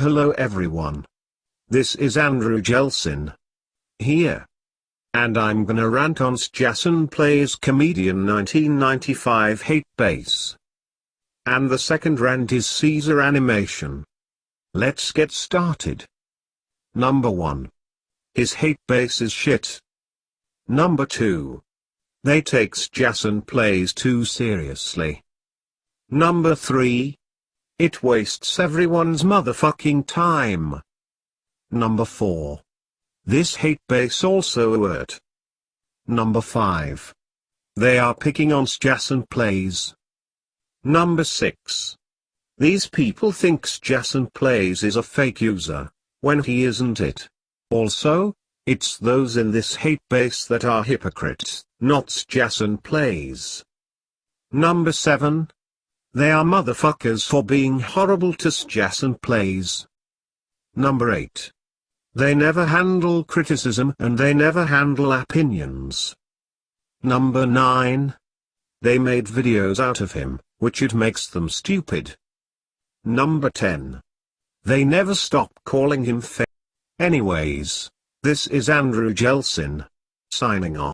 Hello everyone. This is Andrew Jelsin. Here. And I'm gonna rant on Jason Plays Comedian 1995 Hate Base. And the second rant is Caesar Animation. Let's get started. Number 1. His hate base is shit. Number 2. They takes Jason Plays too seriously. Number 3. It wastes everyone's motherfucking time. Number 4. This hate base also hurt. Number 5. They are picking on Jason Plays. Number 6. These people thinks Jason Plays is a fake user, when he isn't it. Also, it's those in this hate base that are hypocrites, not Jason Plays. Number 7. They are motherfuckers for being horrible to Jason Plays. Number 8. They never handle criticism and they never handle opinions. Number 9. They made videos out of him, which it makes them stupid. Number 10. They never stop calling him fake. Anyways, this is Andrew Jelsin, signing off.